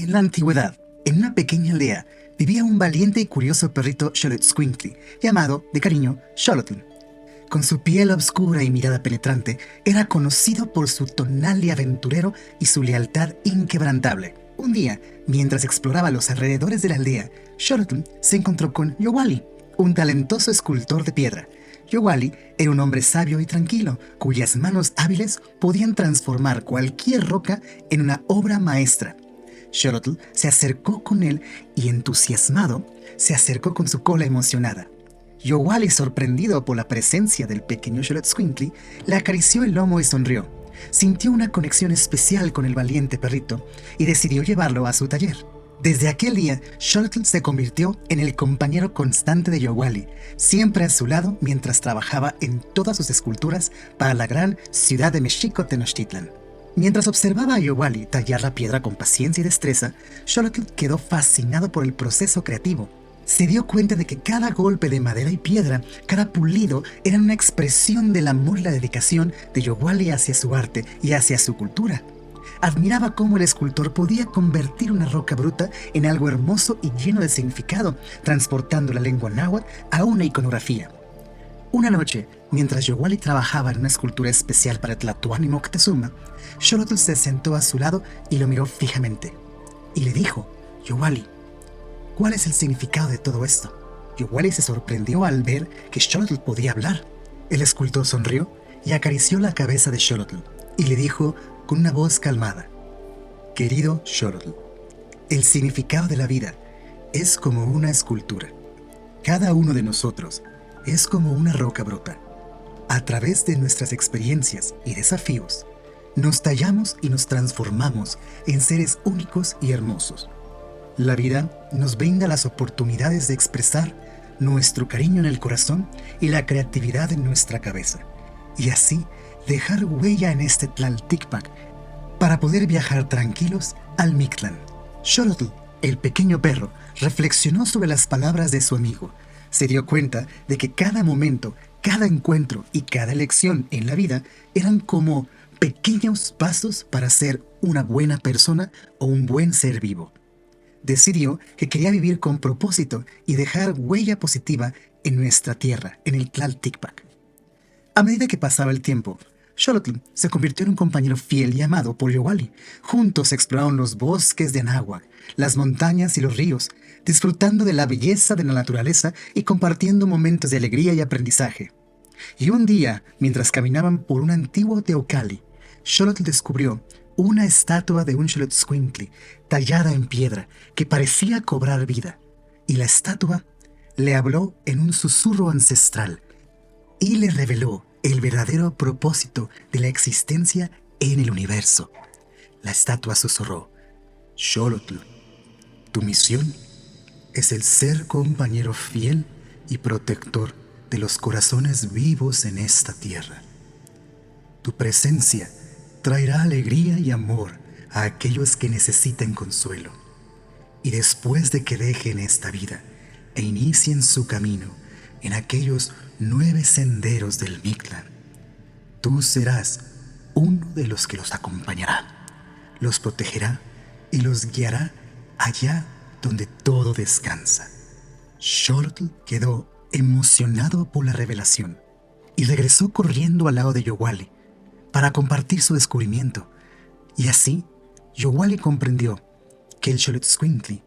En la antigüedad, en una pequeña aldea, vivía un valiente y curioso perrito Xolotl, llamado, de cariño, Xolotl. Con su piel oscura y mirada penetrante, era conocido por su tonal y aventurero y su lealtad inquebrantable. Un día, mientras exploraba los alrededores de la aldea, Xolotl se encontró con Yowali, un talentoso escultor de piedra. Yowali era un hombre sabio y tranquilo, cuyas manos hábiles podían transformar cualquier roca en una obra maestra. Xolotl se acercó con él y, entusiasmado, se acercó con su cola emocionada. Yowali, sorprendido por la presencia del pequeño Xolotl, le acarició el lomo y sonrió. Sintió una conexión especial con el valiente perrito y decidió llevarlo a su taller. Desde aquel día, Xolotl se convirtió en el compañero constante de Yowali, siempre a su lado mientras trabajaba en todas sus esculturas para la gran ciudad de Mexico Tenochtitlan. Mientras observaba a Yowali tallar la piedra con paciencia y destreza, Xolotl quedó fascinado por el proceso creativo. Se dio cuenta de que cada golpe de madera y piedra, cada pulido, eran una expresión del amor y la dedicación de Yowali hacia su arte y hacia su cultura. Admiraba cómo el escultor podía convertir una roca bruta en algo hermoso y lleno de significado, transportando la lengua náhuatl a una iconografía. Una noche, mientras Yowali trabajaba en una escultura especial para Tlatoani Moctezuma, Xolotl se sentó a su lado y lo miró fijamente. Y le dijo: «Yowali, ¿cuál es el significado de todo esto?». Yowali se sorprendió al ver que Xolotl podía hablar. El escultor sonrió y acarició la cabeza de Xolotl y le dijo con una voz calmada: «Querido Xolotl, el significado de la vida es como una escultura. Cada uno de nosotros es como una roca bruta. A través de nuestras experiencias y desafíos, nos tallamos y nos transformamos en seres únicos y hermosos. La vida nos brinda las oportunidades de expresar nuestro cariño en el corazón y la creatividad en nuestra cabeza, y así dejar huella en este Tlalticpac para poder viajar tranquilos al Mictlán». Xolotl, el pequeño perro, reflexionó sobre las palabras de su amigo. Se dio cuenta de que cada momento, cada encuentro y cada elección en la vida eran como pequeños pasos para ser una buena persona o un buen ser vivo. Decidió que quería vivir con propósito y dejar huella positiva en nuestra tierra, en el Tlalticpac. A medida que pasaba el tiempo, Xolotl se convirtió en un compañero fiel y amado por Yowali. Juntos exploraron los bosques de Anáhuac, las montañas y los ríos, disfrutando de la belleza de la naturaleza y compartiendo momentos de alegría y aprendizaje. Y un día, mientras caminaban por un antiguo teocalli, Xolotl descubrió una estatua de un Xoloitzcuintli tallada en piedra que parecía cobrar vida, y la estatua le habló en un susurro ancestral y le reveló el verdadero propósito de la existencia en el universo. La estatua susurró: «Xolotl, tu misión es el ser compañero fiel y protector de los corazones vivos en esta tierra. Tu presencia traerá alegría y amor a aquellos que necesiten consuelo. Y después de que dejen esta vida e inicien su camino en aquellos 9 senderos del Mictlán, tú serás uno de los que los acompañará, los protegerá y los guiará allá donde todo descansa». Xolotl quedó emocionado por la revelación y regresó corriendo al lado de Yowali para compartir su descubrimiento. Y así, Yowali comprendió que el Xoloitzcuintli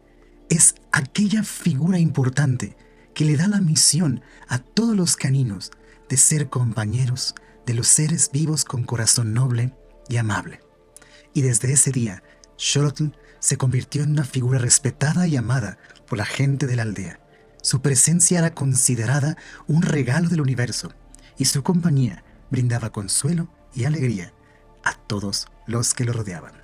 es aquella figura importante que le da la misión a todos los caninos de ser compañeros de los seres vivos con corazón noble y amable. Y desde ese día, Xolotl se convirtió en una figura respetada y amada por la gente de la aldea. Su presencia era considerada un regalo del universo, y su compañía brindaba consuelo y alegría a todos los que lo rodeaban.